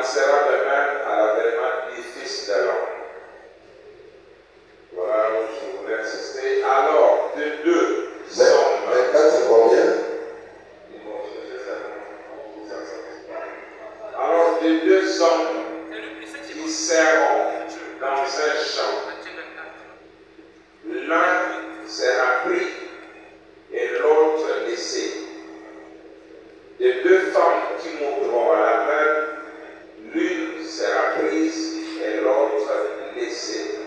sera de même à l'avènement du Fils de l'homme. Voilà où je voulais insister. Alors, de deux sommes. 24, c'est combien? Alors, de deux hommes qui seront dans un champ, l'un sera pris et l'autre laissé. De deux femmes qui monteront à la mer, l'une sera prise et l'autre laissée.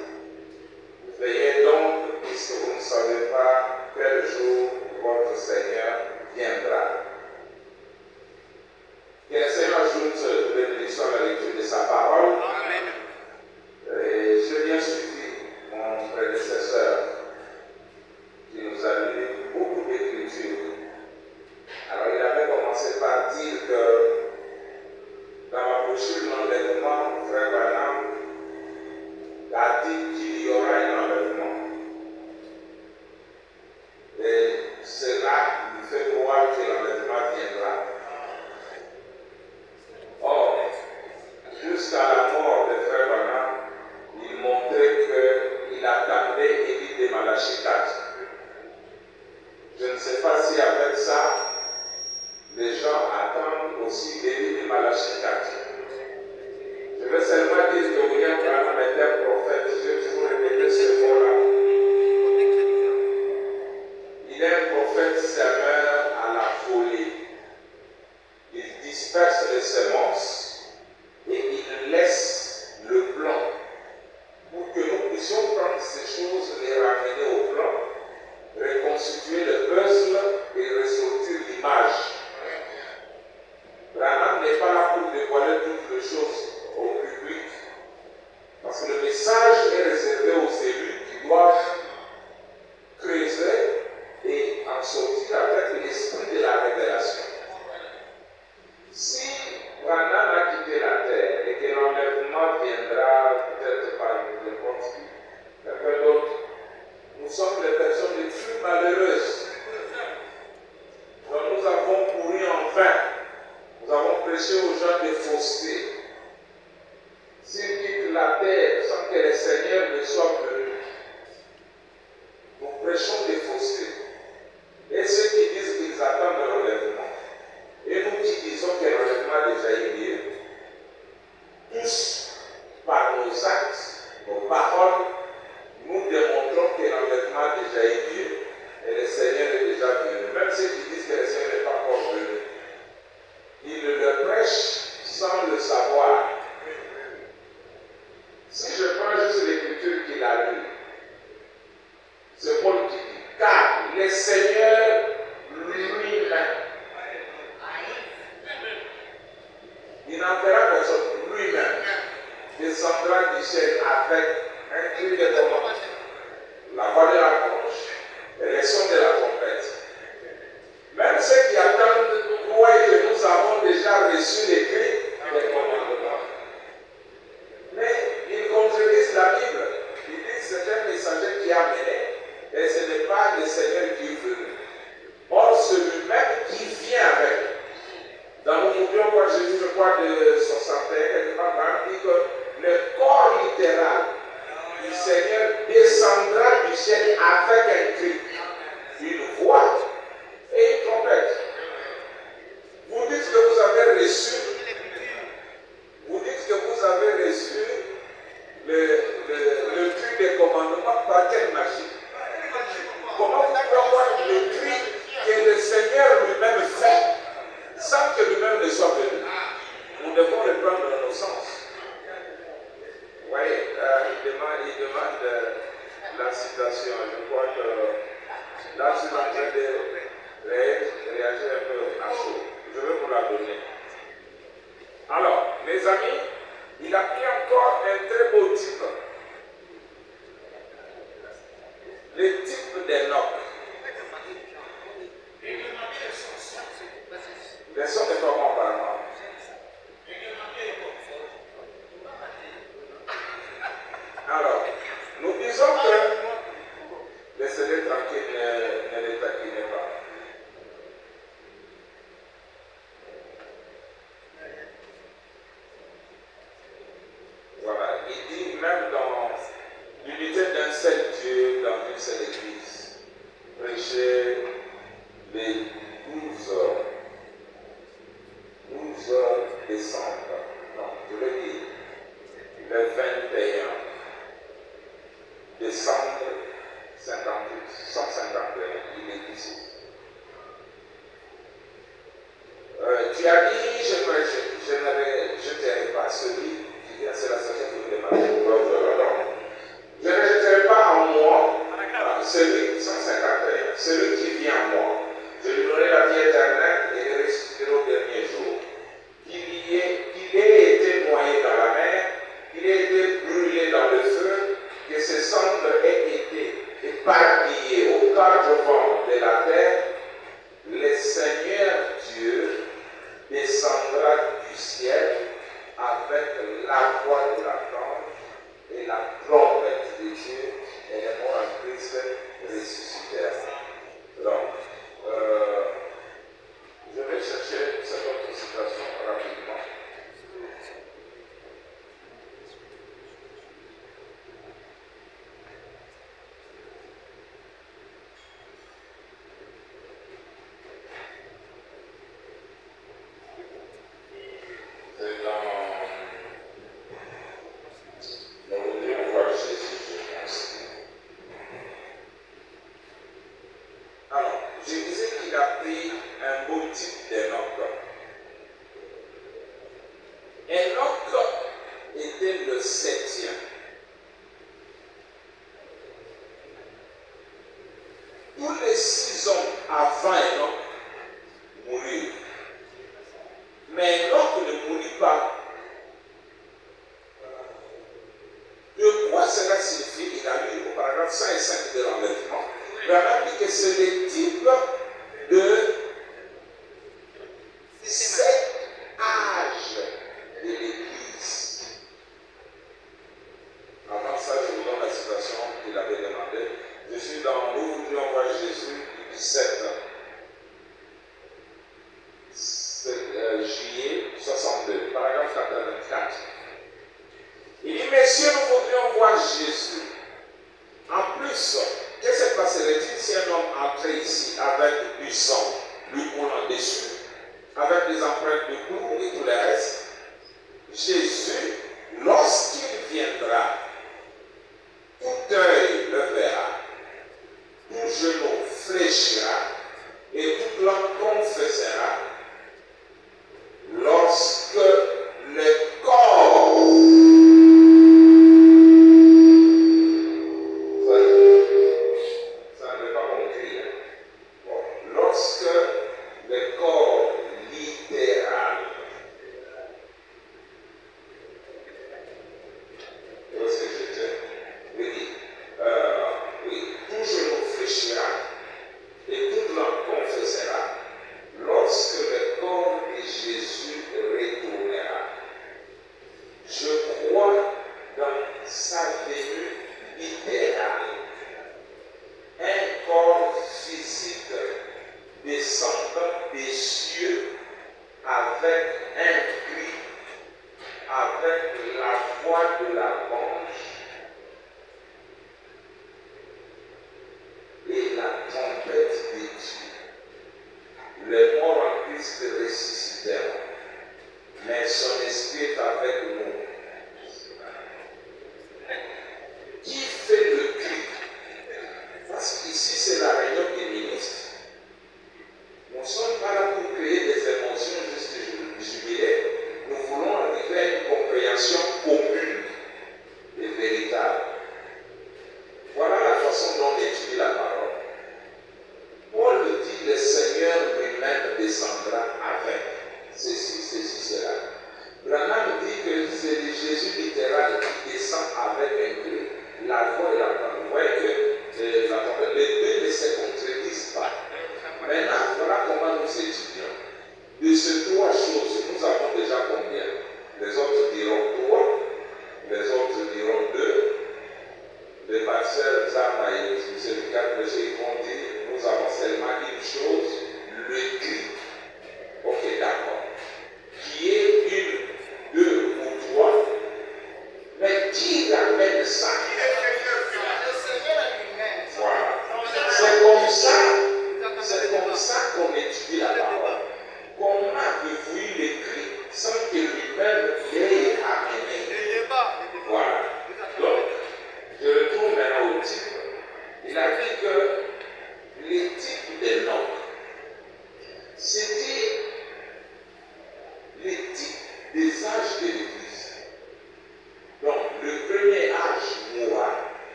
Veillez donc, puisque vous ne savez pas quel jour votre Seigneur viendra. Que le Seigneur ajoute bénédiction à la lecture de sa parole. Amen. Et j'ai bien suivi mon prédécesseur qui nous a donné beaucoup d'écritures. Alors il avait commencé par dire que dans ma brochure d'enlèvement, frère Branham a dit qu'il y aura un enlèvement. Et cela lui fait croire que l'enlèvement viendra. Or, jusqu'à la mort de frère Branham, il montrait qu'il attendait Élie de Malachie 4. Je ne sais pas si avec ça, les gens attendent aussi Élie de Malachie 4. Je veux seulement dire que William Branham était un prophète. Je vais toujours répéter ce mot-là. Il est un prophète semeur à la folie. Il disperse les semences et il laisse le plan pour que nous puissions prendre ces choses, les ramener au plan, reconstituer le puzzle et ressortir l'image. Branham n'est pas là pour dévoiler toutes les choses au public, parce que le message est réservé aux élus qui doivent creuser et en sortir avec l'esprit de la révélation. Si Branham a quitté la terre et que l'enlèvement viendra peut-être par n'importe qui, quelqu'un d'autre, nous sommes les personnes les plus malheureuses. Donc nous avons couru en vain. Nous avons prêché aux gens de fausseté. S'ils quittent la terre sans que le Seigneur ne soit venu, nous prêchons des faussetés. Et ceux qui disent qu'ils attendent l'enlèvement, et nous qui disons que l'enlèvement a déjà eu lieu, tous, par nos actes, nos paroles, nous démontrons que l'enlèvement a déjà eu lieu et le Seigneur est déjà venu. Même ceux qui disent que le Seigneur n'est pas encore venu, ils le prêchent sans le savoir. Si je prends juste l'écriture qu'il a lue, c'est Paul qui dit, car le Seigneur lui-même, il n'enverra personne, lui-même descendra du ciel avec un cri de commande, la voix de la cloche et les sons de la trompette. Même ceux qui attendent croient que nous avons déjà reçu les cris des commandements. Mais ils contredisent la Bible. Ils disent que c'est un messager qui a mené et ce n'est pas le Seigneur qui est venu. Or, celui-même qui vient avec. Dans mon bouquin, moi Jésus, je crois, de 61, quelque part, dit que le corps littéral du Seigneur descendra du ciel avec un cri, une voix et une trompette. Vous dites que vous avez reçu, le cri des commandements par quelle magie? Comment vous pouvez avoir le cri que le Seigneur lui-même fait sans que lui-même ne soit venu? Nous devons le prendre dans nos sens. Vous voyez, il demande la citation. Je crois que là, je suis en train de réagir un peu à chaud. Je vais vous la donner. Alors, mes amis, il a pris encore un très beau type. Le type d'Enoch. Les sons de comment apparemment? Alors, nous disons que laissez-les tranquilles, ne les taquinez pas. Tu as dit, je ne tairai pas celui qui vient, c'est la sagesse qui vous demande. Je ne jetterai pas en moi celui, 151, celui qui vient à moi. Je lui donnerai la vie éternelle et le ressusciterai au dernier jour. Qu'il ait été noyé dans la mer, qu'il ait été brûlé dans le feu, que ses cendres aient été éparpillées aux quatre vents de la terre, le Seigneur Dieu descendra du ciel avec la voix de l'archange et la trompette de Dieu, et les morts en Christ ressuscitèrent. Donc, je vais chercher cette autre citation rapidement.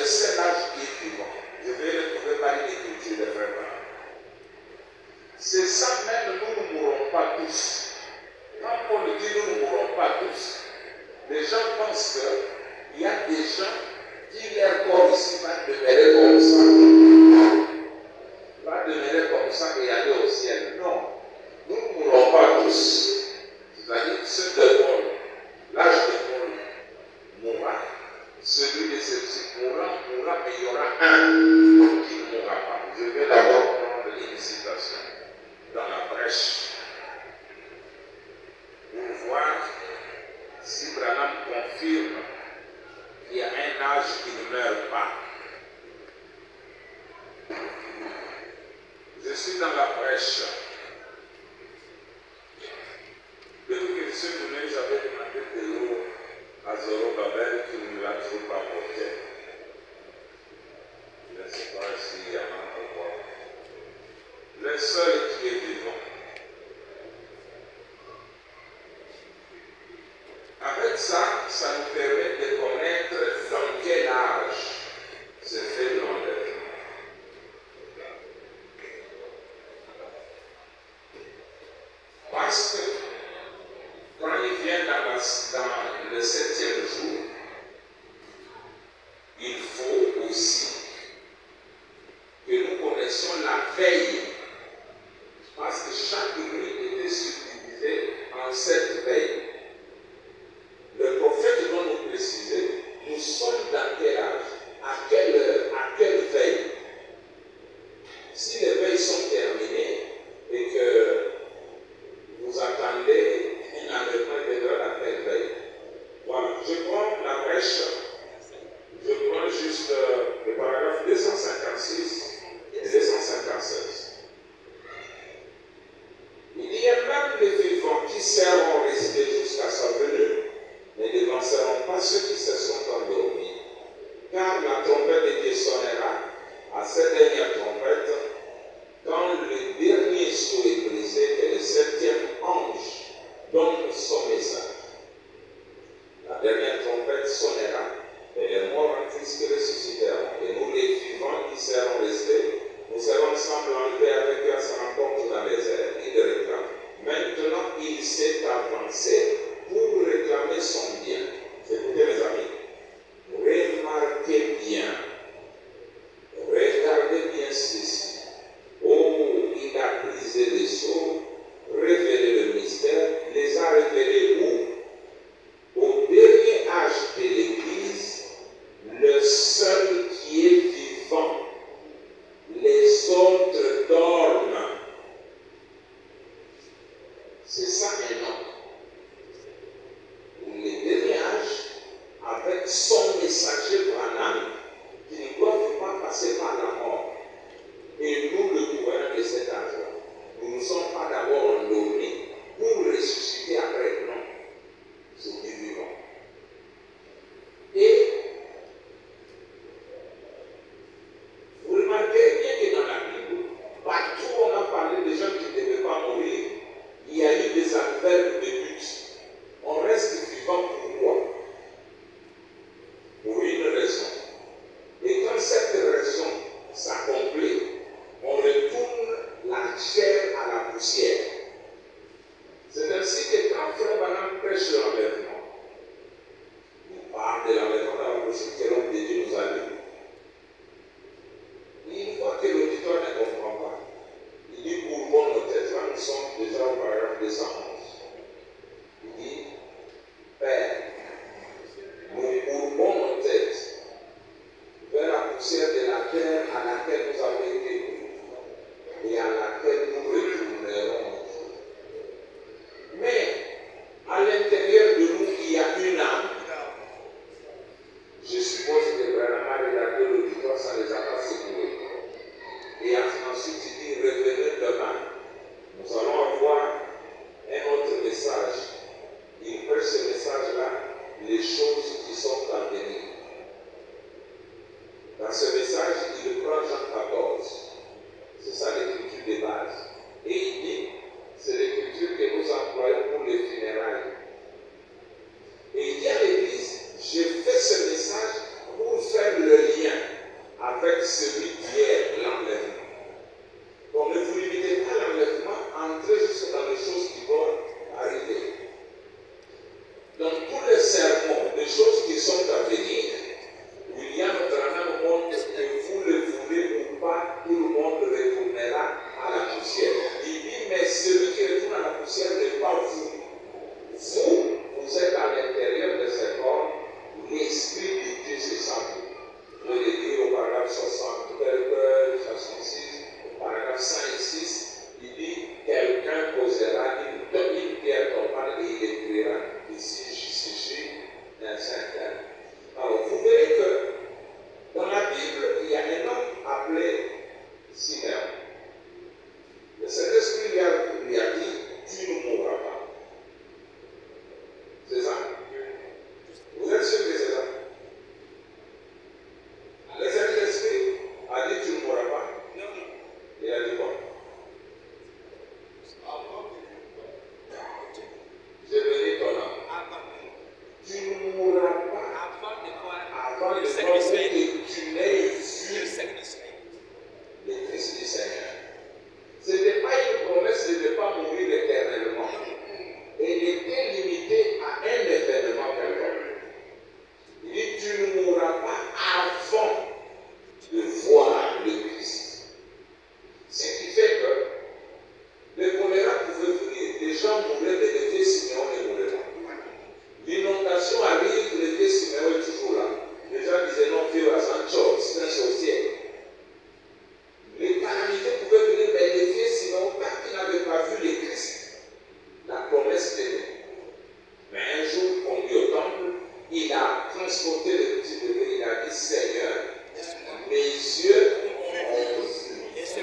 seul âge qui est vivant. Je vais le trouver par une écriture de frère. C'est ça même, nous ne mourrons pas tous. Quand on dit nous ne mourrons pas tous, les gens pensent qu'il y a des gens qui leur corps ici va demeurer comme ça et aller au ciel. Non, nous ne mourrons pas tous. C'est-à-dire ceux de Paul, l'âge de Paul mourra. Celui de ceux-ci mourra, mais il y aura un qui ne mourra pas. Je vais d'abord prendre une citation dans la brèche pour voir si Branham confirme qu'il y a un âge qui ne meurt pas. Je suis dans la brèche. Depuis que ce journée, j'avais demandé de l'eau à Zorobabel qui ne l'a toujours pas porté. Je ne sais pas s'il y en a encore. Le seul qui est vivant. Avec ça, ça nous permet de connaître dans quel âge se fait l'enlèvement. Parce que quand il vient dans le 7e jour, il faut aussi que nous connaissions la veille. Parce que chaque nuit était subdivisée en 7 veilles. Le prophète doit nous préciser, nous sommes dans quel âge, à quelle heure, à quelle veille. Si les veilles sont terminées et que vous attendez un enlèvement de l'heure à quelle veille. Voilà, je prends la brèche, je prends juste le paragraphe 256 et 256. Il y a même les vivants qui seront restés jusqu'à sa venue, mais ne penseront pas ceux qui se sont endormis. Car la trompette de Dieu sonnera à cette dernière trompette, quand le dernier sceau est brisé et le 7e ange donne son message. La dernière trompette sonnera et les morts en Christ ressusciteront. Et nous les vivants qui serons restés, nous serons ensemble enlevés avec eux à sa rencontre dans les airs. Il réclame. Maintenant, il s'est avancé pour réclamer son bien. Écoutez mes amis, remarquez bien, regardez bien ceci. Oh, il a brisé les sceaux, révélé le mystère, les a révélés où? Au dernier âge de l'Église, le seul qui est vivant. Les autres dorment. C'est ça un homme. Les derniers âges, avec son messager Branham, qui ne doivent pas passer par la mort. Et nous, le gouvernement de cet âge-là, nous ne sommes pas d'abord endormis pour ressusciter après. Non. C'est du vivant. Et vous remarquez bien que dans la Bible, partout où on a parlé des gens qui ne devaient pas mourir, il y a eu des adverbes de but. On reste vivant pourquoi? Pour une raison. Et quand cette raison s'accomplit, on retourne la chair à la poussière. C'est ainsi que quand Frère Branham prêche l'enlèvement, il parle de l'enlèvement dans la bouche que l'homme de Dieu nous a dit. Une fois que l'auditeur ne comprend pas, il dit courbons nos têtes. Là, nous sommes déjà au paragraphe 211. Il dit Père, nous courbons nos têtes vers la poussière de la terre à laquelle nous avons été pris et à laquelle nous retournerons. Mais à l'intérieur de nous, il y a une âme. Je suppose que Branham a regardé l'auditoire, ça ne les a pas secoués. Et ensuite, il dit revenez demain. Nous allons avoir un autre message. Il prêche ce message-là, les choses qui sont à venir. Dans ce message, il prend Jean 14. C'est ça l'écriture de base. Et il dit, c'est l'écriture que nous employons pour les funérailles. Et il dit à l'Église, j'ai fait ce message pour faire le lien celui d'hier, l'enlèvement. Donc ne vous limitez pas à l'enlèvement, entrez juste dans les choses qui vont arriver. Dans tous les sermons, les choses qui sont à venir, William Branham montre que vous le voulez ou pas, tout le monde retournera à la poussière. Il dit, mais celui qui retourne à la poussière n'est pas vous. Vous êtes à l'intérieur de ce corps, l'Esprit de Dieu, c'est ça. Je l'ai dit au paragraphe 66, au paragraphe 106, il dit, quelqu'un posera une pierre tombale et il écrira, ici, justifie d'un certain. Alors, vous verrez que dans la Bible, il y a un homme appelé Simeon. Le Saint-Esprit lui a dit, tu ne mourras pas. C'est ça? Vous êtes sûr que c'est ça? Le Saint-Esprit a dit, tu ne mourras pas. Il a dit quoi? Je bénis ton âme. Tu ne mourras pas avant de voir que tu n'aies vu le Christ du Seigneur. Ce n'était pas une promesse de ne pas mourir éternellement. Elle était limitée à un événement quelconque. Il dit, tu ne mourras pas avant de voir le Christ. Ce qui fait que le choléra pouvait venir. Les gens mouraient, mais le vieux Simeon ne mourait pas. L'inondation arrive, le vieux Simeon est toujours là. Les gens disaient non, vieux à Sancho, c'est un sorcier. Les calamités pouvaient venir, mais le vieux Simeon, tant qu'il n'avait pas vu le Christ, la promesse tenait. Mais un jour, conduit au temple, il a transporté le petit bébé, il a dit, Seigneur, mes yeux ont vu.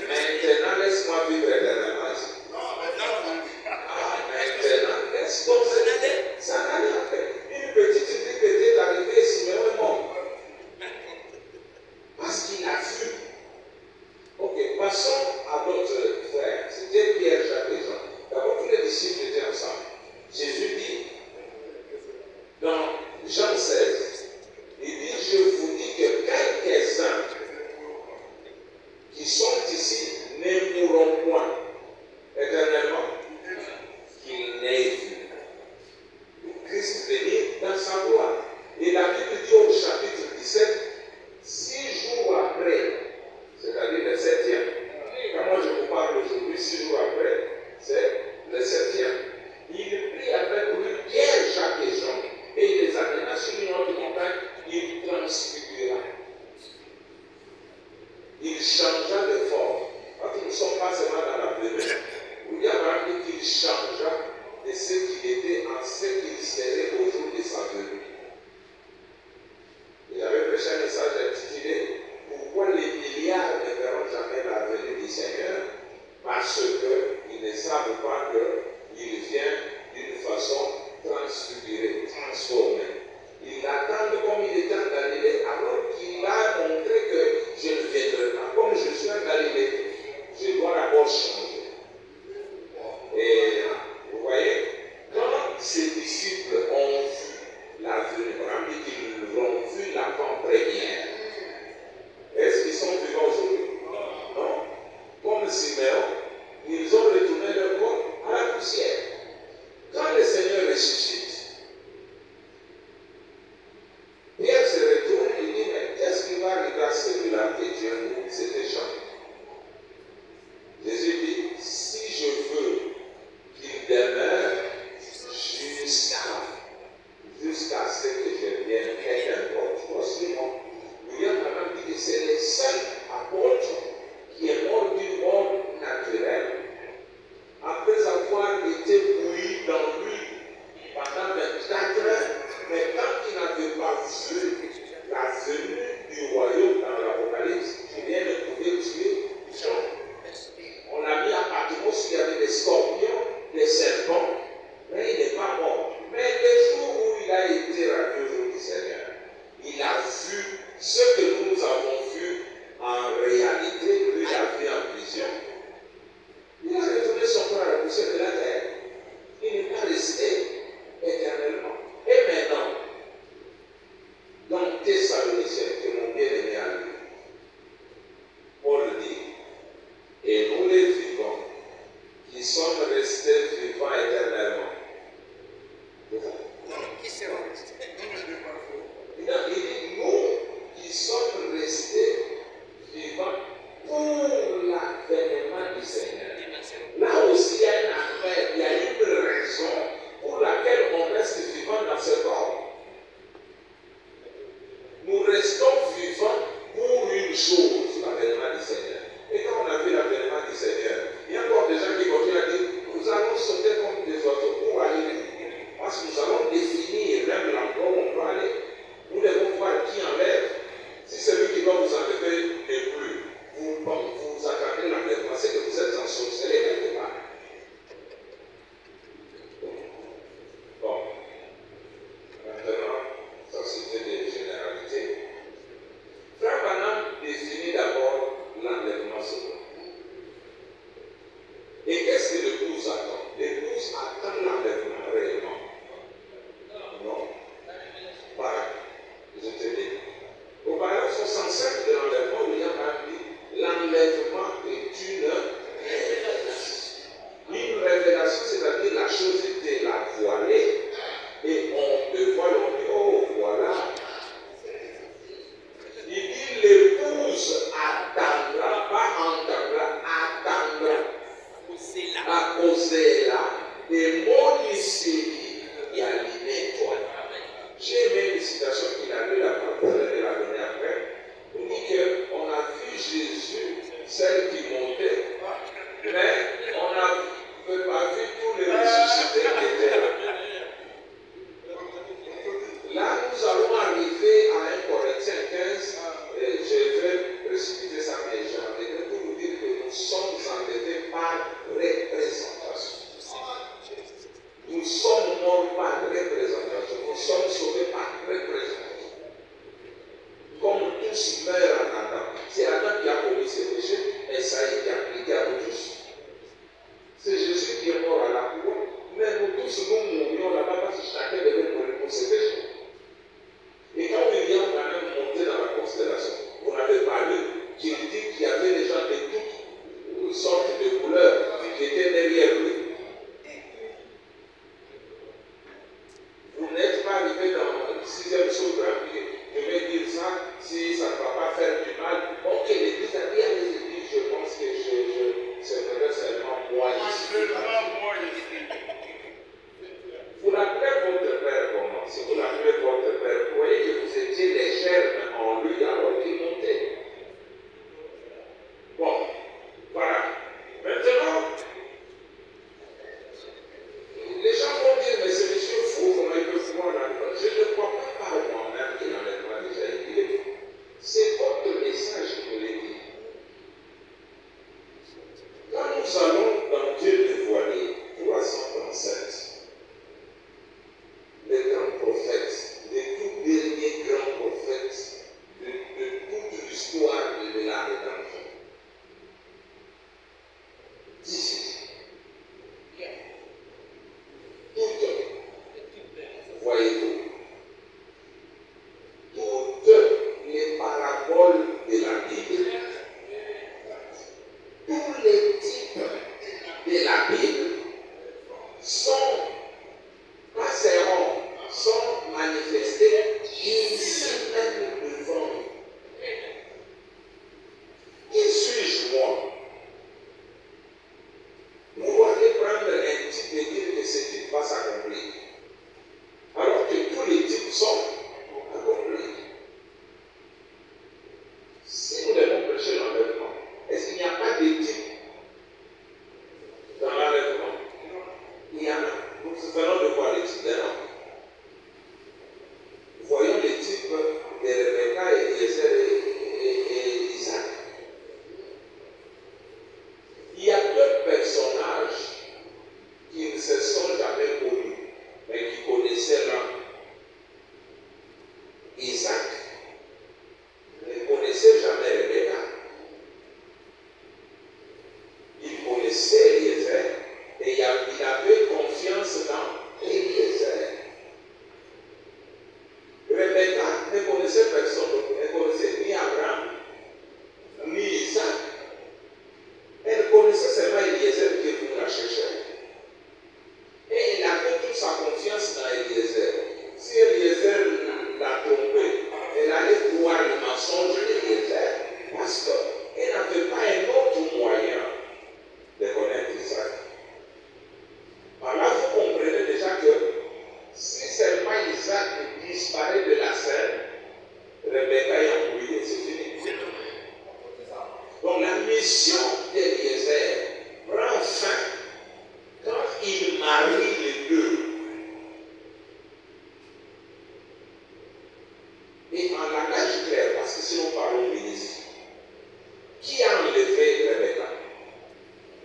Maintenant, laisse-moi vivre éternellement. Maintenant, laisse-moi ça n'allait après. Une petite fille qui était arrivée, Simeon est mort. Parce qu'il a vu. Ok, passons à d'autres frères. C'était Pierre, Jacques et Jean. D'abord, tous les disciples étaient ensemble. Jésus dit, dans Jean 16, il dit, je vous dis que quelques-uns qui sont ici ne mourront point éternellement, qu'ils n'aient vu le Christ venir dans sa gloire. Et la Bible dit au chapitre 17, 6 jours après, c'est-à-dire le 7e. Quand moi je vous parle aujourd'hui, 6 jours après, c'est le 7e. Il prit avec lui Pierre, Jacques et Jean, et il les amena sur une autre montagne, il transfigura. Il changea de forme. Parce que nous ne sommes pas seulement dans la venue. Il y a vraiment qu'il changea de ce qu'il était en ce qu'il serait au jour de sa venue. Il avait prêché un message intitulé Pourquoi les milliards ne verront jamais la venue du Seigneur? Parce qu'ils ne savent pas qu'il vient d'une façon transfigurée, transformée. Ils l'attendent comme il était en Galilée, alors qu'il a montré que je ne viendrai pas. Comme je suis en Galilée, je dois d'abord changer. Et vous voyez, quand ces disciples ont vu la venue, on dit qu'ils ont vu l'avant-première. Est-ce qu'ils sont vivants aujourd'hui? Non. Comme Simeon, ils ont retourné leur corps à la poussière. Quand le Seigneur ressuscite, Pierre se retourne et dit, mais qu'est-ce qui va arriver à celui-là que Dieu nous s'est échangé? Jésus dit, si je veux qu'il demeure jusqu'à ce que je vienne, qu'importe. Sinon, William Branham dit que c'est le seul apôtre qui est mort d'une mort naturelle, après avoir été bouilli dans l'huile pendant 24 heures, mais quand il n'avait pas vu la venue du royaume dans l'Apocalypse, qui vient de pouvoir tuer Jean. On l'a mis à Patmos, il y avait des scorpions, des serpents, mais il n'est pas mort. Mais le jour où il a été ramené au jour du Seigneur, il a vu ce que nous avons vu en réalité, lui l'a vu en vision. Il a retourné son corps à la poussière de la terre. Il n'est pas resté éternellement. Et maintenant, dans Thessaloniciens, que mon bien-aimé a lu, dans ce corps. Nous restons vivants pour une chose, l'avènement du Seigneur. Et quand on a vu l'avènement du Seigneur, il y a encore des gens qui continuent à dire, nous allons sauter comme des oiseaux pour aller. Parce que nous allons définir même l'endroit où on doit aller. Nous devons voir qui enlève. Si celui qui doit vous enlever n'est plus, vous attendez l'enlèvement, c'est que vous êtes ensorcelé quelque part. Bon. Maintenant, ça c'était des généralités. Frère Branham définit d'abord l'enlèvement secret. Et qu'est-ce que l'épouse attend? L'épouse attend l'enlèvement réellement. Non. Voilà. Je te dis. Au paragraphe 65 de l'enlèvement, William a dit l'enlèvement est une révélation. Une révélation, c'est-à-dire la chose était là voilée et on dévoile, on dit oh voilà. Il dit l'épouse attendra, pas entendra, attendra. À causer là et mon ici il y a l'inétoile. J'ai aimé une citation qu'il a lue là-bas, vous allez la donner après. Il dit qu'on a vu Jésus, celle qui montait, mais on n'a pas vu tous les ressuscités qui étaient là. Là, nous allons arriver à 1 Corinthiens 15, et je vais précipiter ça, mais j'en pour vous dire que nous sommes enlevés par représentation. Nous sommes morts par représentation. Nous sommes sauvés par représentation. Comme tous meurent en Adam. C'est Adam qui a commis ses péchés, et ça a été appliqué à nous tous. C'est Jésus qui est mort à la croix, mais nous tous nous mourions là-bas parce que chacun devait mourir pour ses péchés. Et quand William a même monté dans la constellation, on n'avait pas lu qu'il dit qu'il y avait des gens de toutes sortes de couleurs qui étaient derrière lui. Vous n'êtes pas arrivé dans le 6e saut graphique. Je vais dire ça, si ça ne va pas faire du mal. Ok, l'église a dit à les églises, je pense que c'est peut-être seulement moi ici. Vous l'appelez votre père comment? Si vous l'appelez votre père, vous voyez que vous étiez les germes en lui alors qu'il montait. Bon, voilà. Maintenant, les gens vont dire, mais ce monsieur fou, comment il peut pouvoir l'enlèvement? Je ne crois pas par moi-même que l'enlèvement a déjà été. C'est votre message qui me l'a dit. Quand nous allons dans Dieu dévoilé, 337, les grands prophètes, les tout derniers grands prophètes de toute l'histoire de la rédemption. D'ici, voyez-vous, toutes les paraboles de la Bible, tous les types de la Bible sont manifestés ici même devant nous. Qui suis-je moi? Vous allez prendre un type et dire que ce type va s'accomplir. Alors que tous les types sont accomplis. Si nous devons prêcher l'enlèvement, est-ce qu'il n'y a pas de type dans l'enlèvement? Il y en a. Nous venons de voir les types d'un homme. Voyons les types de Rebecca, Eliezer et Isaac. Il y a deux personnages qui ne se sont jamais connus, mais qui connaissaient l'un. Isaac ne connaissait jamais Rebecca. Il connaissait Eliezer et il avait confiance dans Eliezer. Rebecca ne connaissait personne, elle ne connaissait ni Abraham, ni Isaac. Elle connaissait seulement Eliezer qui est venu la chercher. Et elle avait toute sa confiance dans Eliezer. Si Eliezer l'a trompée, elle allait voir le mensonge d'Eliezer parce qu'elle n'avait pas un autre moyen de connaître Isaac. Par là, vous comprenez déjà que si seulement disparaît de la scène, Rebecca est embrouillée, c'est fini. Donc la mission d'Eliezer prend fin quand il marie les deux. Et en langage clair, parce que sinon parlons bénéfice, qui a enlevé Rebecca?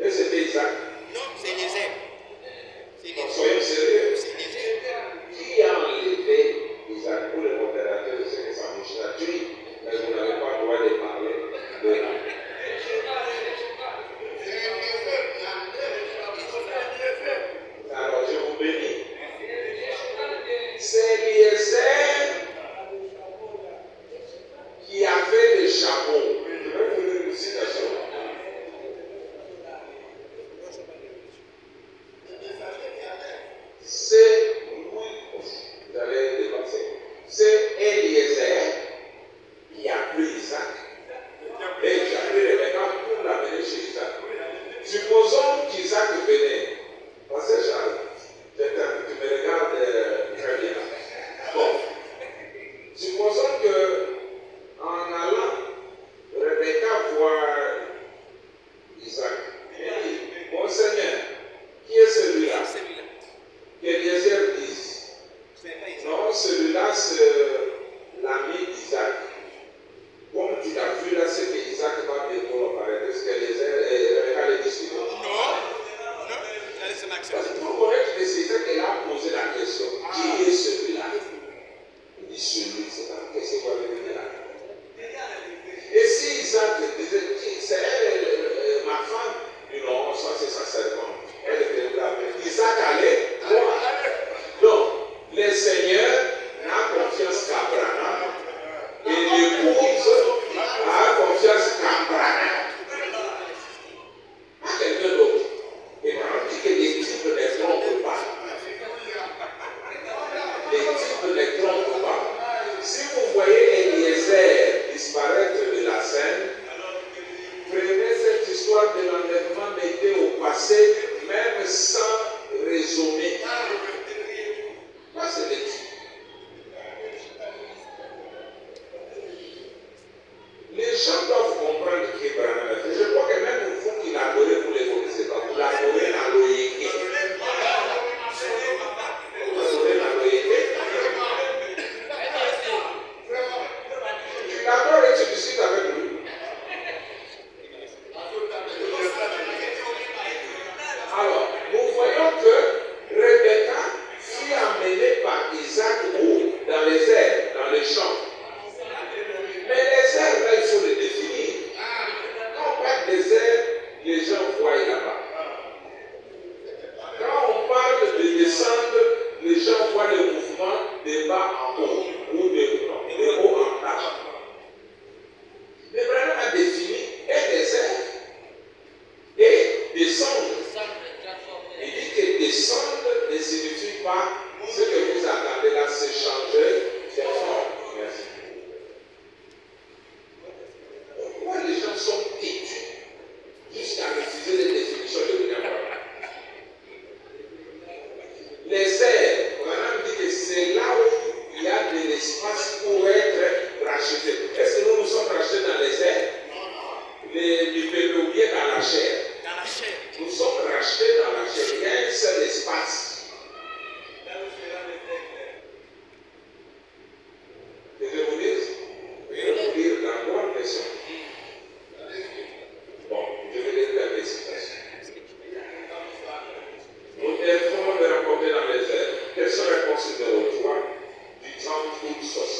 Et c'était Isaac. Non, c'est Eliezer. Donc soyons sérieux. Qui a enlevé Isaac? Pour le modérateur, c'est que ça me tue, mais vous n'avez pas le droit de parler de alors je vous bénis. C'est Eliezer qui avait le chameau. Je vais vous donner une citation. C'est vous allez dépasser. C'est Eliezer qui a pris Isaac et qui a pris Rebecca pour l'amener chez Isaac. Supposons qu'Isaac venait. Pasteur Charles, tu me regardes très bien. Bon. Supposons que en allant, Rebecca voit Isaac. Et dit, mon Seigneur, qui est celui-là? Qu'Eliezer dise. Non, celui-là, c'est l'ami d'Isaac. Comme tu l'as vu là, c'est que Isaac va bientôt apparaître. Est-ce qu'Eliezer Rebecca le discute? Parce que pour connaître que c'est Isaac, elle a posé la question. Qui est celui-là? Il dit celui, c'est là. Qu'est-ce que vous avez dit là? Et si Isaac disait, c'est elle, ma femme, il dit non, ça c'est sa servante. Elle était là. Isaac allait voir. Donc, le Seigneur n'a confiance qu'Abraham et l'épouse a confiance qu'Abraham. Pas quelqu'un d'autre. Et on dit que les types ne trompent pas. Les types ne trompent pas. Si vous voyez Eliezer disparaître de la scène, prenez cette histoire de l'enlèvement, mettez au passé, même sans raisonner. Ça, c'est les types. Les gens doivent comprendre qu'Abraham a fait. Je crois que même vous qui l'adorez, vous ne les connaissez pas. Vous l'adorez dans l'Oyéké. Vous l'adorez dans l'Oyéké. Tu l'adores et tu discutes avec lui. Alors, nous voyons que Rebecca fut amenée par Isaac où? Dans les airs, dans les champs. Mais les airs, là, il faut les définir. Quand on parle des airs, les gens voient là-bas. Quand on parle de descendre, les gens voient le mouvement de bas en haut ou de haut en bas. Mais vraiment, on a défini et des airs et descendre. Il dit que descendre ne signifie pas ce que vous attendez là, c'est changer de forme. Merci. Pourquoi les gens sont têtus jusqu'à refuser les définitions de l'univers? Les airs, on a dit que c'est là où il y a de l'espace pour être racheté. Est-ce que nous sommes rachetés dans les airs? Du peuple ou bien dans la chair? Dans la chair. Nous sommes rachetés dans la chair. Il y a un seul espace. Je vais vous dire, dans bonne question. Bon, je vais lire la citation. Nous devons de rapporter dans les airs. Quelle serait réponse numéro 3 du 30 août 60?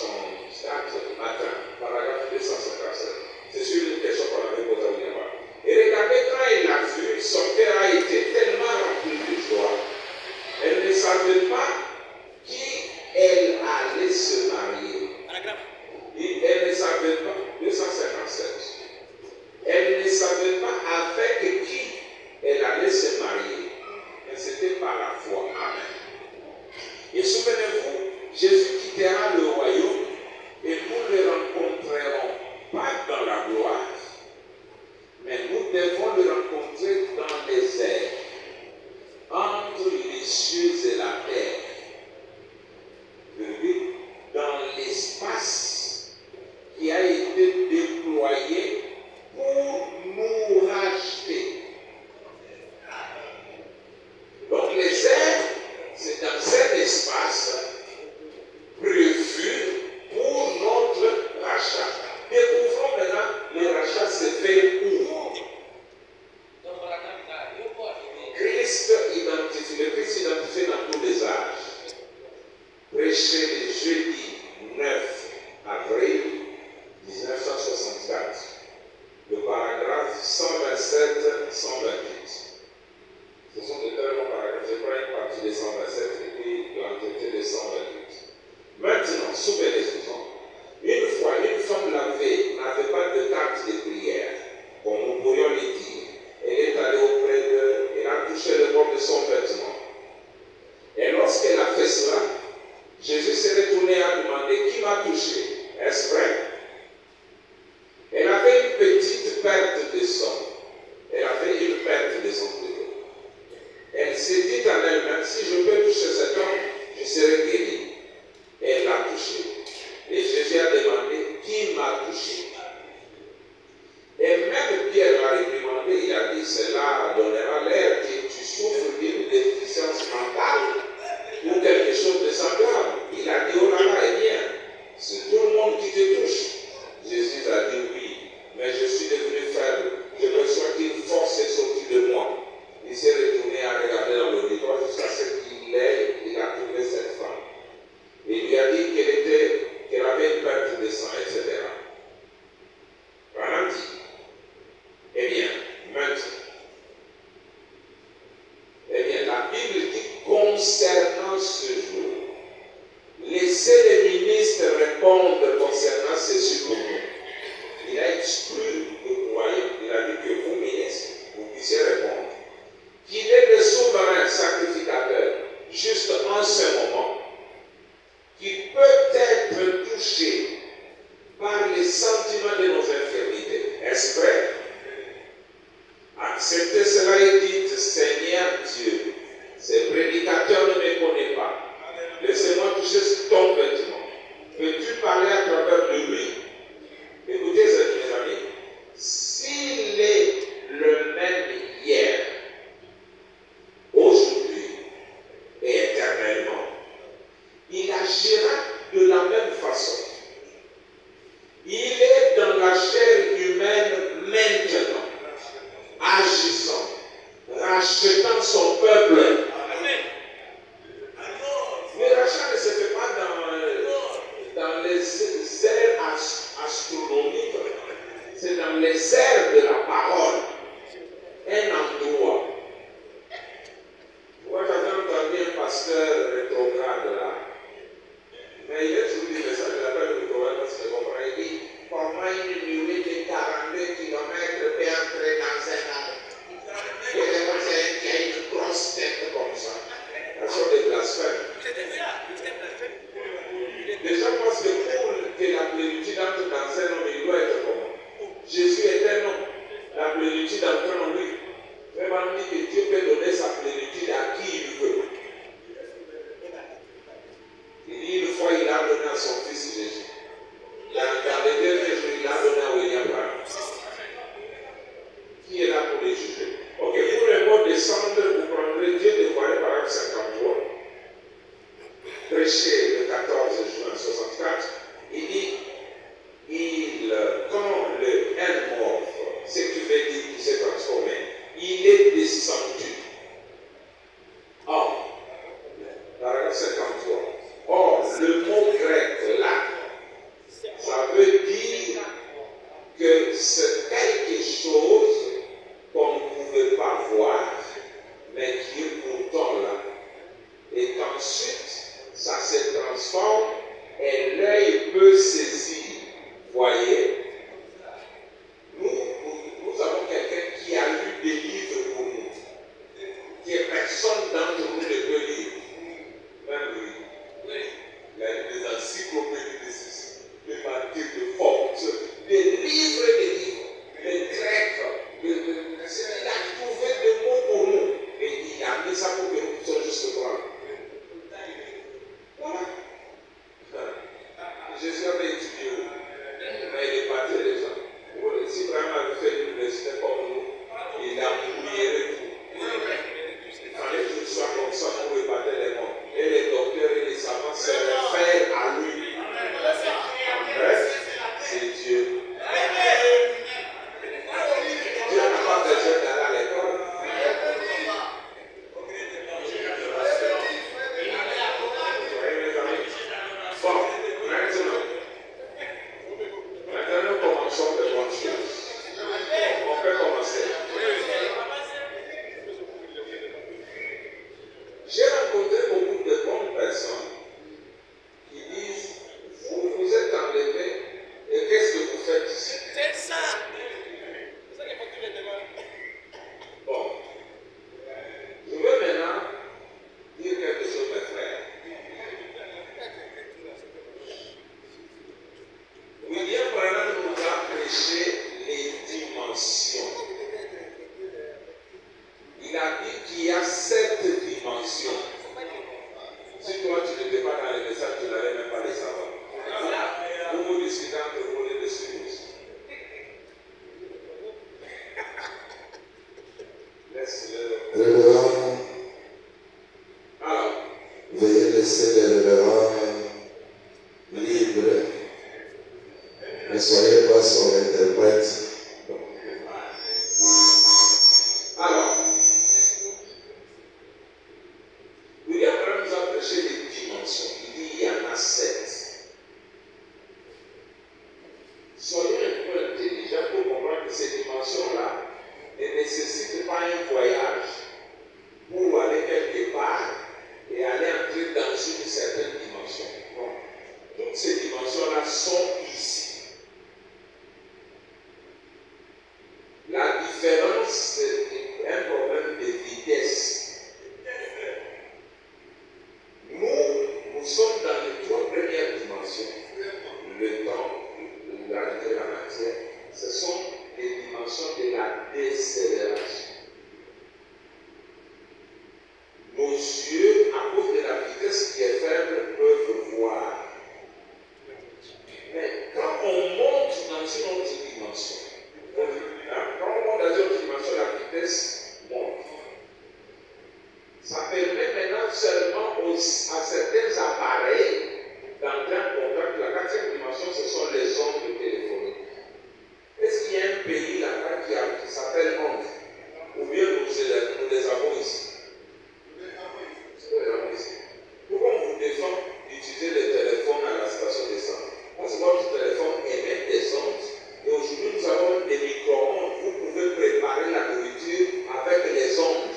sous bénédiction. Une fois, une femme n'avait pas de carte de prière, comme nous pourrions le dire. Elle est allée auprès d'eux, elle a touché le bord de son vêtement. Et lorsqu'elle a fait cela, Jésus s'est retourné et a demandé qui m'a touché. Est-ce vrai? Elle avait une petite perte de sang. Elle avait une perte de sang. Elle s'est dit en elle-même, si je peux toucher cet homme, je serai guéri. Elle l'a touché. Et Jésus a demandé, qui m'a touché? Et même Pierre l'a réprimandé, il a dit, cela donnera l'air que tu souffres d'une déficience mentale ou quelque chose de semblable. Il a dit, oh là là, eh bien, c'est tout le monde qui te touche. Jésus a dit oui, mais je suis devenu faible. Je perçois qu'une force est sortie de moi. Il s'est retourné à regarder dans l'auditoire jusqu'à ce qu'il a trouvé cette femme. Il lui a dit qu'elle avait une perte de sang, etc. Voilà dit. Eh bien, maintenant, la Bible dit concernant ce jour, laissez les ministres répondre concernant ce jour. Il a exclu le croyant, il a dit que vous, ministres, vous puissiez répondre. Qu'il est le souverain sacrificateur, juste en ce moment, qui peut être touché par les sentiments de nos infirmités. Est-ce vrai? Acceptez cela et dites, Seigneur Dieu, ces prédicateurs ne me connaissent pas. Laissez-moi toucher ton vêtement. Peux-tu parler à travers de lui? Écoutez, mes amis, s'il est le même hier, aujourd'hui et éternellement, il agira de la même façon. Il est dans la chair humaine maintenant, agissant, rachetant son peuple. Le rachat ne se fait pas dans les airs astronomiques, c'est dans les airs de la parole. Un endroit. Moi, j'avais entendu un pasteur rétrograde là. Mais il est toujours dit, mais ça, je l'appelle rétrograde parce que je comprends. Il dit, comment une nuée de 42 km peut entrer dans un arbre? Et c'est qu'il y a une grosse tête comme ça. Ce sont des blasphèmes. Les gens pensent que la plénitude entre dans un homme, il doit être comment? Jésus est un homme. La plénitude entre en lui. Vraiment dit que Dieu peut donner sa plénitude à qui il veut. Il dit une fois il a donné à son fils Jésus. Dans les derniers jours, il a donné à William Branham. Qui est là pour les juger? Ok, pour le mot descendre, vous prendrez Dieu dévoilé par exemple 53. Prêché le 14 juin 64. Il dit, quand le N mort, ce qui veut dire qu'il s'est transformé, il est descendu. Or, paragraphe 53. Or, le mot grec là, ça veut dire que c'est quelque chose qu'on ne pouvait pas voir, mais qui est pourtant là. Et qu'ensuite, ça se transforme et l'œil peut saisir. Voyez, nous avons quelqu'un qui a lu des livres pour nous, que personne d'entre nous ne peut lire. Même lui. Il a lu des encyclopédies de ceci, des mantiques de force, des livres et des livres, des grecs. Il a trouvé des mots pour nous et il a mis ça pour que nous puissions juste prendre. Voilà. Jésus avait étudié où? Mais il est parti les gens. Si vraiment avait fait l'université comme nous, il a mouillé tout. Il fallait que ce soit comme ça pour épater les morts. Et les docteurs et les savants se réfèrent à lui. Bref, c'est Dieu. Dieu n'a pas besoin d'aller à l'école. Bon, maintenant nous commençons soyez pas son interprète. Alors, William Branham nous a prêché des dimensions. Il dit il y en a 7. Soyons un peu intelligents pour comprendre que ces dimensions-là ne nécessitent pas un voyage pour aller quelque part et aller entrer dans une certaine dimension. Non. Toutes ces dimensions-là sont ici. La différence, c'est un problème de vitesse. Nous sommes dans les 3 premières dimensions. Le temps, la matière, ce sont les dimensions de la décélération. Nos yeux, à cause de la vitesse qui est faible, peuvent voir. Mais quand on monte dans une autre dimension, quand on monte dans une autre dimension, la vitesse monte. Ça permet maintenant seulement à certains appareils d'entrer en contact. La 4e dimension, ce sont les ondes téléphoniques. Est-ce qu'il y a un pays là-bas qui s'appelle onde? Ou bien nous les avons ici? Pourquoi on vous défend d'utiliser les téléphones à la station d'essence? Parce que votre téléphone émet des ondes. Et aujourd'hui, nous avons des micro-ondes. Vous pouvez préparer la nourriture avec les ondes.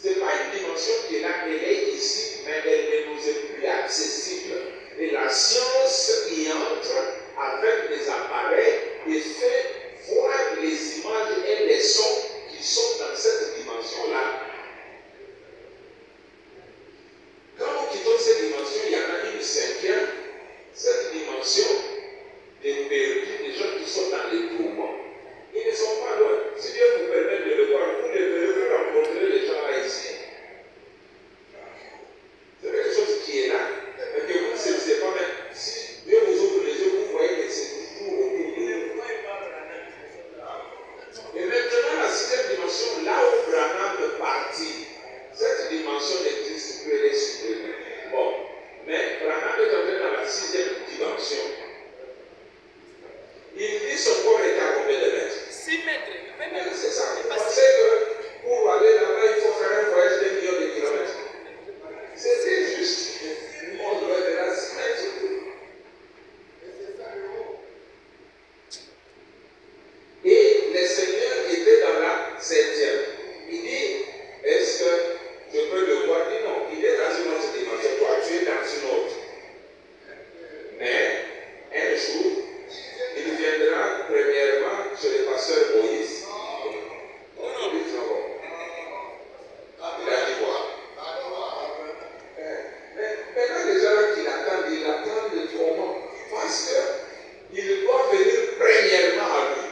Ce n'est pas une dimension qui est là, elle est ici, mais elle ne nous est plus accessible. Et la science y entre avec des appareils et fait voir les images et les sons qui sont dans cette dimension-là. Quand nous quittons cette dimension, il y en a une 5e. Cette dimension des perdus, des gens qui sont dans les tourments. Ils ne sont pas loin. Si Dieu vous permet de le voir, vous ne verrez rencontrer les gens là ici. C'est quelque chose qui est là. Mais que vous ne saisissez pas, mais si Dieu vous ouvre les yeux, vous voyez que c'est toujours autour de vous. Et maintenant, la 6e dimension, là où Branham est parti, cette dimension n'existe plus, elle est supprimée. Bon, mais Branham est entré dans la 6e dimension. Il dit son corps était à combien de mètres? 6 mètres. C'est ça. Vous pensez que pour aller là-bas, il faut faire un voyage de millions de kilomètres? C'était juste. On doit être là 6 mètres. Et les seigneurs étaient dans la 7e. Il dit, est-ce que je peux le voir? Il dit non, il est dans une autre dimension. Toi, tu es dans une autre. Mais, un jour, il viendra premièrement chez le pasteur Moïse. Il dit non. Il a dit quoi? Mais maintenant, les gens qui l'attendent, ils l'attendent de tourment. Parce qu'il doit venir premièrement à lui.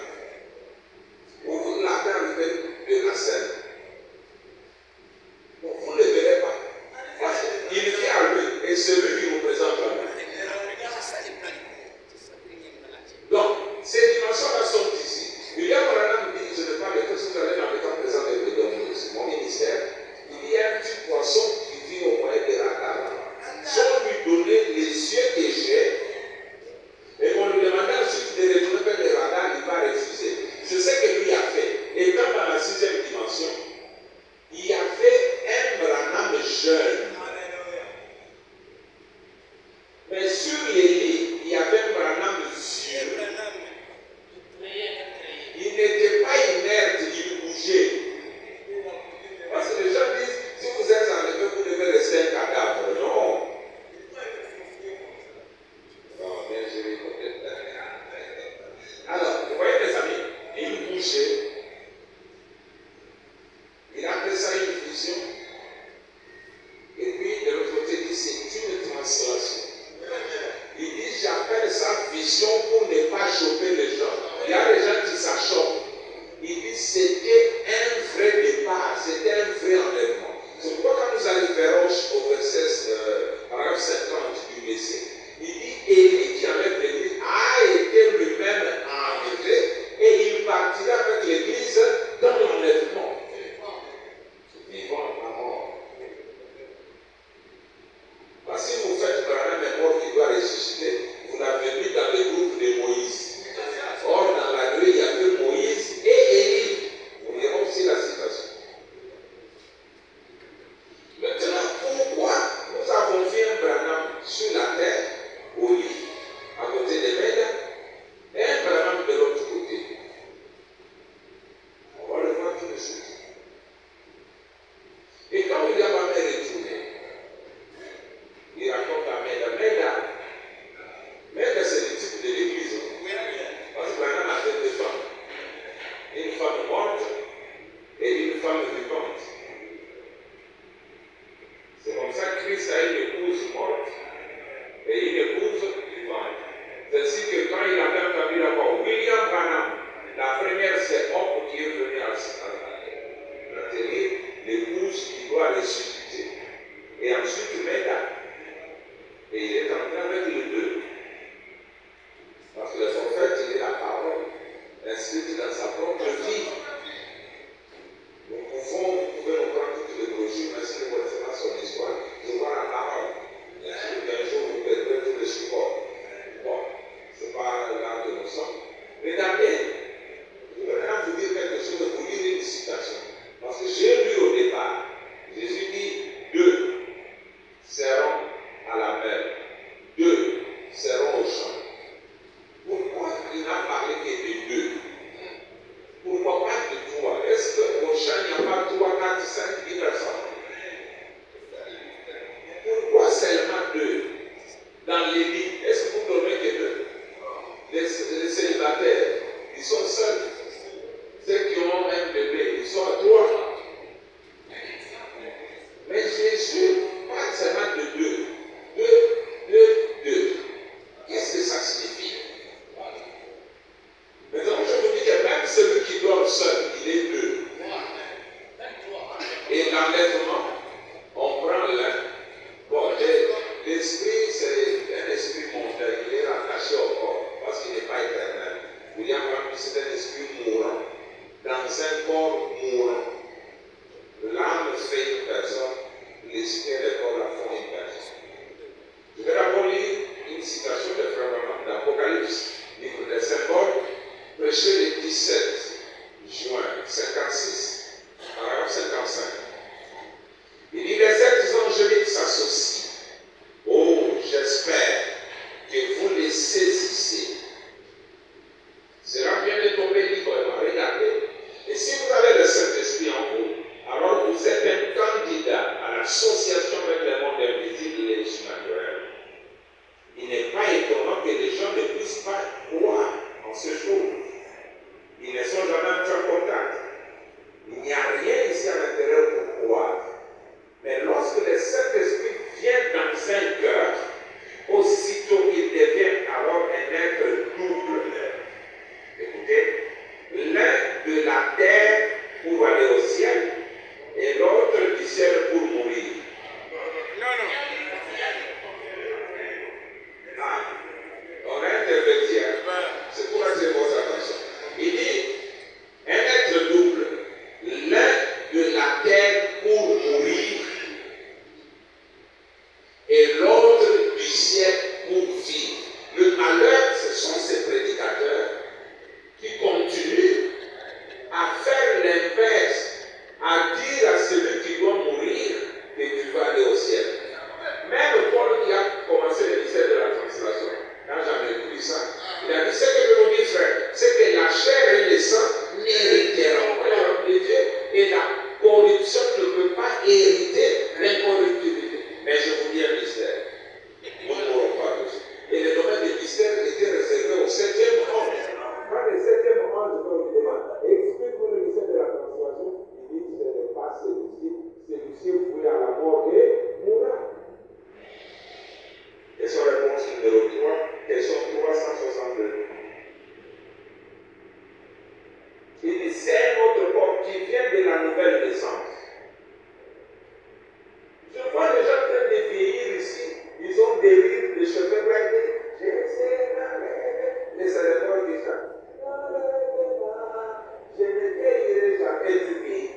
Vous l'attendez de la scène. Donc, vous ne le verrez pas. Il vient à lui et c'est lui qui vous présente à lui. Donc, ces dimensions-là sont ici. William Branham dit, je ne parle que si vous allez dans le temps présent de mon ministère, il y a un petit poisson qui vit au moyen des radars. Si on lui donnait les yeux que j'ai, et on lui demandait ensuite de retourner vers les radars, il va refuser. C'est ce que lui a fait. Et quand dans la 6e dimension, il y avait un Branham jeune. Mais sur les lits, il y avait un Branham vieux. Il n'était pas inerte, il bougeait. Parce que les gens disent, si vous êtes enlevé, vous devez rester un cadavre. Non. Non, bien sûr. Alors, vous voyez mes amis, il bougeait. Il appelait ça une vision. Et puis, de l'autre côté, il dit, c'est une translation. les lits, est-ce que vous dormez que deux? Les célibataires, ils sont seuls. Ceux qui ont un bébé, ils sont à trois. Mais Jésus parle seulement de deux. Deux. Qu'est-ce que ça signifie? Maintenant, je vous dis que même celui qui dort seul, il est deux. Et l'enlèvement, on prend l'un. Bon, l'esprit, c'est un esprit mondain. Il est rattaché au corps parce qu'il n'est pas éternel. William Branham, c'est un esprit mourant dans un corps mourant. L'âme fait une personne, l'esprit et le corps la font une personne. Je vais d'abord lire une citation de Frère Branham d'Apocalypse, livre des symboles, prêché le 17 juin 56, paragraphe 55. Il dit: les êtres angéliques s'associent. Oh, j'espère que vous les saisissez. Cela vient de tomber librement. Regardez. Et si vous avez le Saint-Esprit en vous, alors vous êtes un candidat à l'association avec le monde invisible et surnaturel. Il n'est pas étonnant que les gens ne puissent pas croire en ce jour. Ils ne sont jamais entrés en contact. Il n'y a rien ici à l'intérieur pour croire. Mais lorsque le Saint-Esprit vient dans un cœur, aussitôt il devient alors un être double. Écoutez, l'un de la terre pour aller au ciel et l'autre du ciel pour mourir. Ah, on a interverti. C'est pour attirer votre attention. Il dit un être double, l'un de la terre pour mourir et l'autre du ciel pour vivre. Le malheur, ce sont ces prédicateurs qui continuent à faire l'inverse, à dire à celui qui doit mourir que tu vas aller au ciel. Même Paul qui a commencé le ministère de la translation, quand j'avais lu ça, il a dit: ce que je vous dis, frère, c'est que la chair et le sang n'hériteront pas la robe de Dieu et la corruption ne peut pas hériter l'incorruptibilité. Mais je vous dis un mystère. Nous ne mourrons pas tous. Et le domaine des mystères était réservé au 7e ange. Quand le 7e ange vous demande: explique-moi le mystère de la transformation, il dit: ce n'est pas celui-ci voué à la mort et mourra. Question réponse numéro 3, question 362. Il dit: c'est notre corps qui vient de la nouvelle naissance. Je vois les gens en train de vieillir ici. Ils ont des rides, des cheveux blancs. Les cérémonies qui chantent. Je ne vieillirai jamais du vie.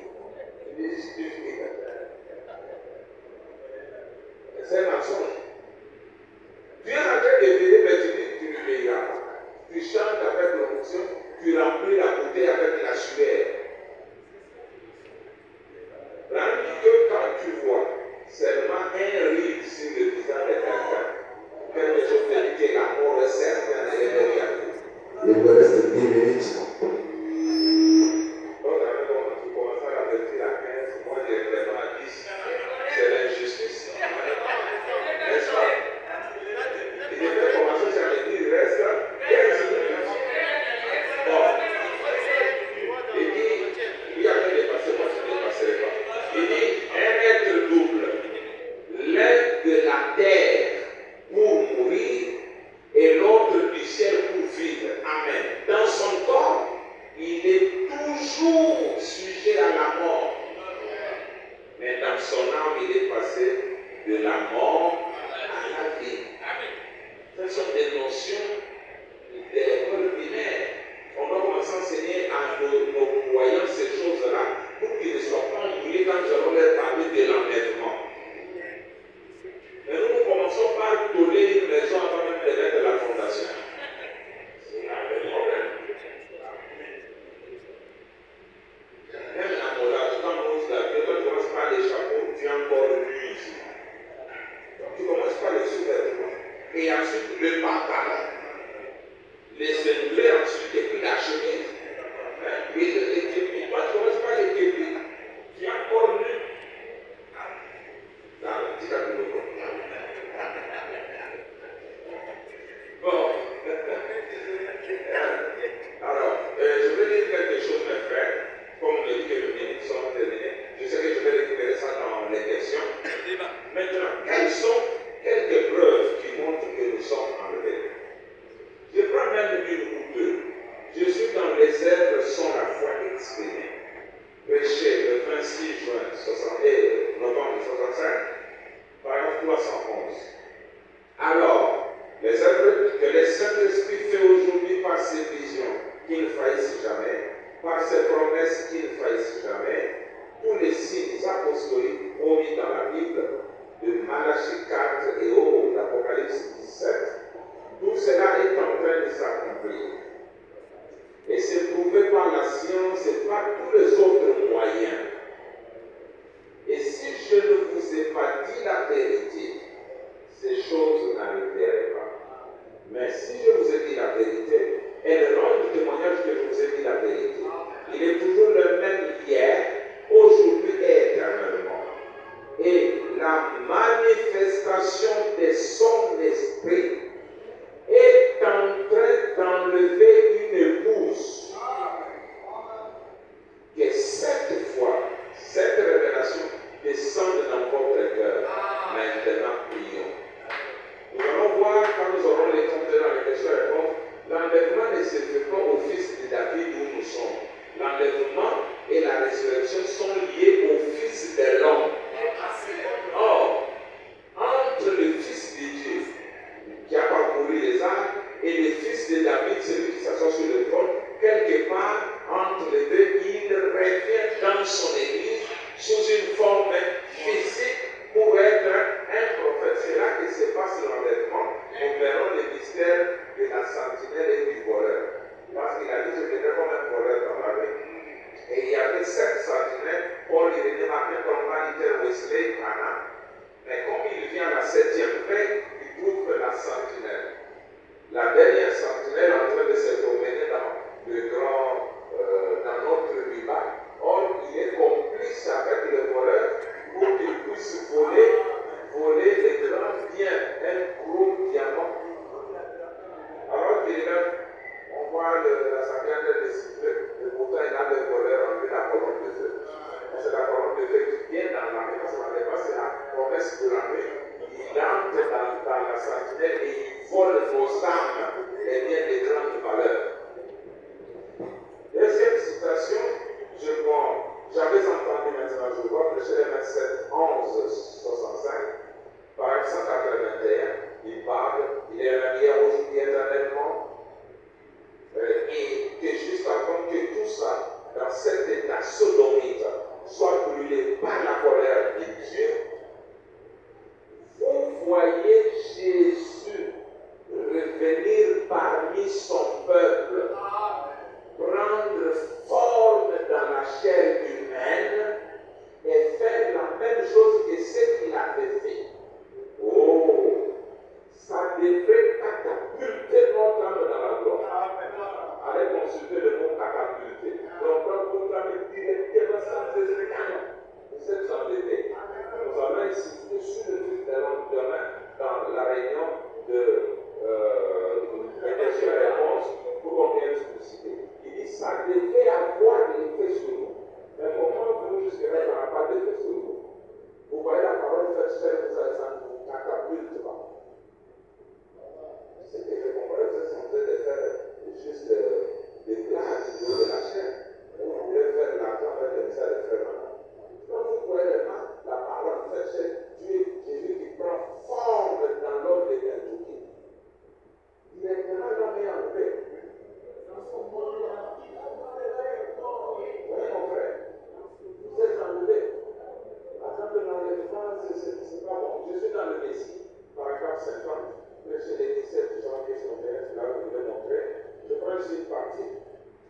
C'est un mensonge. Tu es en train de vieillir, mais tu dis que tu ne vieilliras pas. Tu chantes avec l'onction, tu remplis la bouteille avec la sueur. Tandis que quand tu vois seulement un ride sur le visage de quelqu'un, quelque chose te dit que la mort est certaine et immédiate. Il vous reste 10 minutes. Donc, tu commences à avertir à 15, moi j'ai vraiment à 10. C'est l'injustice. N'est-ce pas? Il devait commencer à me dire: il reste 15 minutes. Bon. Il dit: il y avait dépassé, moi je ne dépasserai pas. Il dit: un être double, l'un de la terre pour mourir et l'autre du ciel pour vivre. Amen. Dans son corps, il est toujours sujet à la mort. Mais dans son âme, il est passé de la mort à la vie. Ce sont des notions de l'école primaire. On doit commencer à enseigner à nos croyants ces choses-là pour qu'ils ne soient pas ennuyés quand nous allons leur parler de l'enlèvement. Mais nous commençons par donner une raison avant même de mettre la fondation. C'est là le problème. Même à mon âge, quand on se lave, quand tu commences par les chapeaux, tu es encore nu ici. Donc tu commences par les sous-vêtements. Et ensuite le pantalon, les cingles, ensuite et puis la chemise. Puis les képis. Toi tu commences par les képis. Tu es encore nu. Là, dis-la de l'autre. nous sommes enlevés. Je prends même une ou deux. Je suis dans les œuvres sans la foi exprimée. Prêché le 26 novembre 65, paragraphe 311. Alors, les œuvres que le Saint-Esprit fait aujourd'hui par ses visions qui ne faillissent jamais, par ses promesses qui ne faillissent jamais, tous les signes apostoliques promis dans la Bible, de Malachie 4 et au d'Apocalypse 17, tout cela est en train de s'accomplir. Et c'est prouvé par la science et par tous les autres moyens. Et si je ne vous ai pas dit la vérité, ces choses n'arriveraient pas. Mais si je vous ai dit la vérité, elles rendent témoignage que je vous ai dit la vérité. Il est toujours le même hier, aujourd'hui et éternellement. Et la manifestation de son esprit est en train d'enlever une épouse. Que cette fois, cette révélation descende dans votre cœur. Maintenant, prions. Nous allons voir quand nous aurons les comptes dans les questions et réponses. L'enlèvement ne se fait pas au fils de David où nous sommes. L'enlèvement et la résurrection sont liés au fils de l'homme. Or, entre le fils de Dieu qui a parcouru les âges et le fils de David, celui qui s'assoit sur le trône, quelque part entre les deux, il revient dans son église sous une forme physique pour être un prophète. C'est là que se passe l'enlèvement. Nous verrons le mystère de la sentinelle et du voleur. Parce qu'il a dit, je viendrai comme un voleur dans la rue. Et il y avait 7 sentinelles. Paul, il venait matin comme Luther, Wesley, Branham. Mais comme il vient à la 7e veille, il trouve la sentinelle. La dernière sentinelle en train de se promener dans le grand, dans notre rival. Or, il est complice avec le voleur pour qu'il puisse voler les grands biens, un gros diamant. Alors qu'il est là, on voit la sentinelle de siffler, et pourtant il a le voleur en lui la colonne de feu. C'est la colonne de feu qui vient dans la main, parce qu'on ne pas, c'est la promesse de la main. Il entre dans la sentinelle et il vole vos âmes, les biens de grande valeur. Deuxième citation, j'avais entendu maintenant, je vois, prêcher les 27, 11, 65, par 181, il parle, il est un hier aujourd'hui éternellement, et que juste avant que tout ça, dans cet état sodomite, soit brûlé par la colère de Dieu, vous voyez Jésus revenir parmi son peuple, prendre forme dans la chair humaine et faire la même chose que ce qu'il avait fait. Oh, ça devrait catapulter notre âme dans la gloire. Allez consulter le mot catapulter. Donc, vous allez directement sans hésiter. Vous êtes enlevés. Nous allons insister sur le truc de demain dans la réunion de questions et réponses pour qu'on vienne expliciter. Il dit ça devait avoir des effets sur nous. Mais comment vous jusque-là, ça n'a pas d'effet sur nous? Vous voyez la parole faite sur ça ne vous catapulte pas. C'est que je comprends que c'est en train de faire juste des plages de la chair. Vous voulez faire l'argent avec le message de frère Manon. Quand vous voyez vraiment la parole faite sur Dieu, Jésus qui prend forme dans l'homme de Kentucky. Directement, l'homme est enlevé. Oui, mon frère. Vous êtes enlevé. Attends, l'enlèvement, c'est pas bon. Je suis dans le Messie, paragraphe 50. Prêcher les 17 janvier 61, là où je vais montrer. Je prends ici une partie.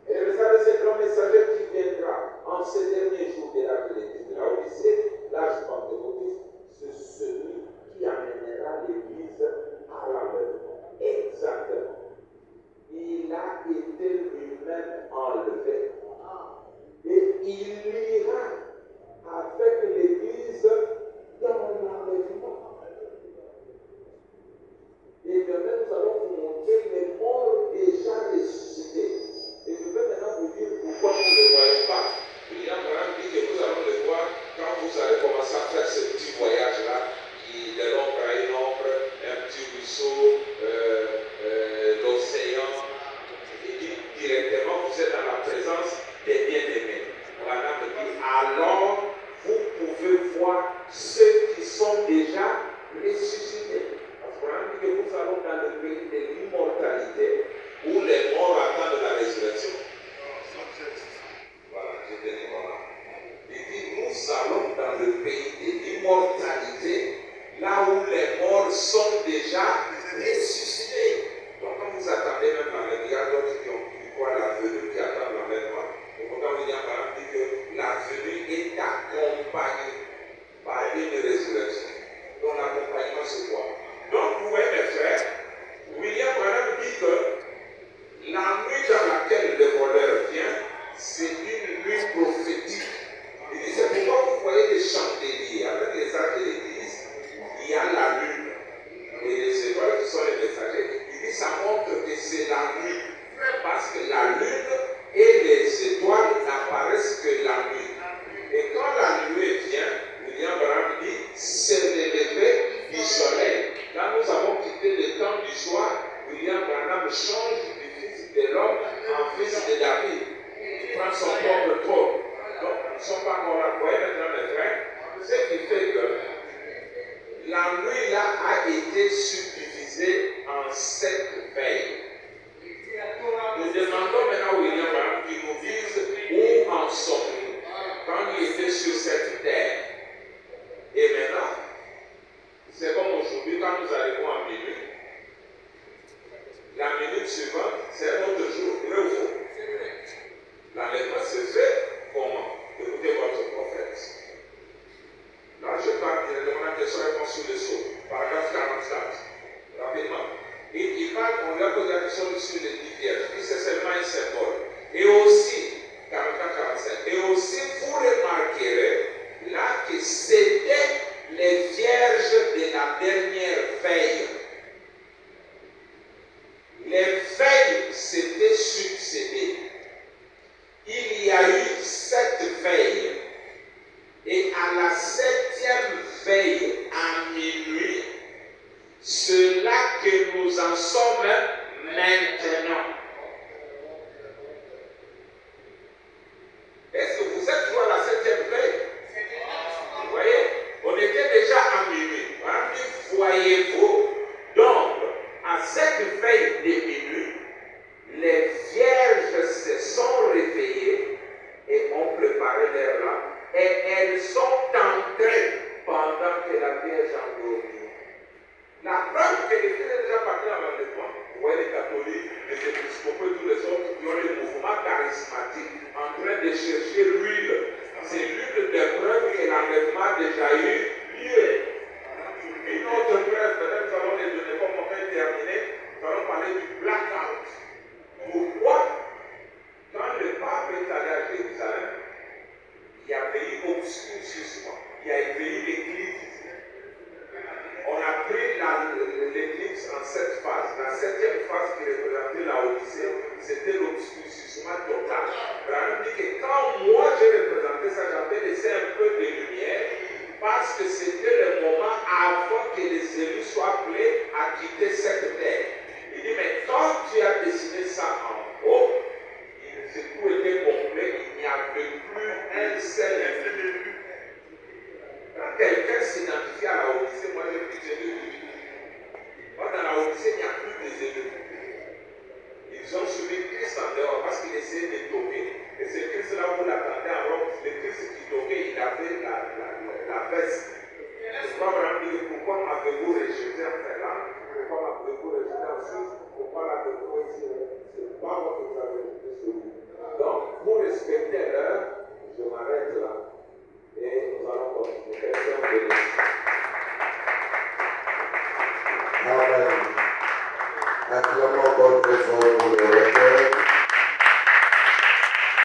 Et le message de ce grand messager qui viendra en ces derniers jours de l'église de la Odyssée, l'âge pentecôtiste, c'est celui qui amènera l'église à l'enlèvement. Exactement. Il a été lui-même enlevé. Et il ira avec l'église dans l'enlèvement. Et demain, nous allons vous montrer les morts déjà ressuscités. Et je vais maintenant vous dire pourquoi nous ne le voyons pas. Il y a un dit que nous allons le voir quand vous allez commencer à faire ce allons dans le pays de l'immortalité où les morts attendent la résurrection. Voilà, je te dis voilà. Il dit, nous allons dans le pays de l'immortalité, là où les morts sont déjà ressuscités. Donc quand vous attendez même l'enlèvement, il y a d'autres qui ont cru quoi la venue qui attendent l'enlèvement. Et pourtant William Branham dit que la venue est accompagnée par une résurrection. Donc l'accompagnement c'est quoi? Donc vous voyez mes frères, William Branham dit que la nuit dans laquelle le voleur vient, c'est une nuit prophétique. Il dit c'est pourquoi vous voyez les chandeliers avec les arcs de l'église, il y a la lune et les étoiles qui sont les messagers. Il dit ça montre que c'est la nuit parce que la lune et les étoiles n'apparaissent que la nuit. Et quand la nuée vient, William Branham dit c'est le lever du soleil. Là nous avons quitté le temps du soir. William Branham change du fils de l'homme en fils de David. Il prend son propre trône. Donc nous ne sommes pas encore là. Vous voyez maintenant mes frères, ce qui fait que la nuit là a été subdivisée en 7 veilles. Nous demandons maintenant à William Branham qu'il nous dise où en sommes-nous quand il était sur cette terre. Et maintenant, c'est comme aujourd'hui quand nous arrivons à minuit. La minute suivante, c'est un autre jour. Vrai ou faux? L'enlèvement se fait comment? Écoutez votre prophète. Là, je parle directement de la question-réponse sur le sceau. Paragraphe 44. Rapidement. Il parle, on lui a posé la question sur les 10 vierges. Il dit c'est seulement un symbole. Et aussi, 44-45. Et aussi, vous remarquerez là que c'était les vierges de la dernière veille. Les veilles s'étaient succédées. Il y a eu 7 veilles. Et à la 7e veille, à minuit, c'est là que nous en sommes maintenant. Est-ce que vous êtes toujours à la 7e veille? Vous voyez, on était déjà à minuit. On dit, voyez-vous, donc, à cette veille de minuit, les vierges se sont réveillées et ont préparé leur lampe. Et elles sont entrées pendant que la Vierge endormie. La preuve que les filles sont déjà parties dans l'enlèvement. Vous voyez les catholiques, les épiscopaux et tous les autres qui ont les mouvements charismatiques en train de chercher l'huile. C'est l'huile de preuve que l'enlèvement a déjà eu lieu. Une autre preuve, peut-être nous allons les donner comme on va terminer, nous allons parler du blackout. Pourquoi? Quand le pape est allé à Jérusalem, il y avait eu obscurcissement, il y a eu l'éclipse. On a pris l'éclipse en 7 phases. La 7e phase qui représentait la Odyssée, c'était l'obscurcissement total. Branham dit que quand moi j'ai représenté ça, j'avais laissé un peu de lumière parce que c'était le moment avant que les élus soient appelés à quitter cette terre. Il dit, mais quand tu as dessiné ça en haut, tout était complet, il n'y avait plus un seul individu. Quand quelqu'un s'identifie à la Odyssée, moi j'ai pitié de lui. Moi dans la Odyssée, il n'y a plus des élus. Ils ont suivi Christ en dehors parce qu'il essayait de toquer. Et ce Christ-là, vous l'attendez en Rome, le Christ qui toquait, il avait la veste. Pourquoi Abraham dit, pourquoi m'avez-vous rejeté en Finlande? Pourquoi m'avez-vous rejeté en Suisse? Pourquoi l'avez-vous rejeté? C'est pas moi que vous avez rejeté sur vous. Donc, pour respecter l'heure, je m'arrête là. Et nous allons continuer. Question de Amen. Acclamons God très fort pour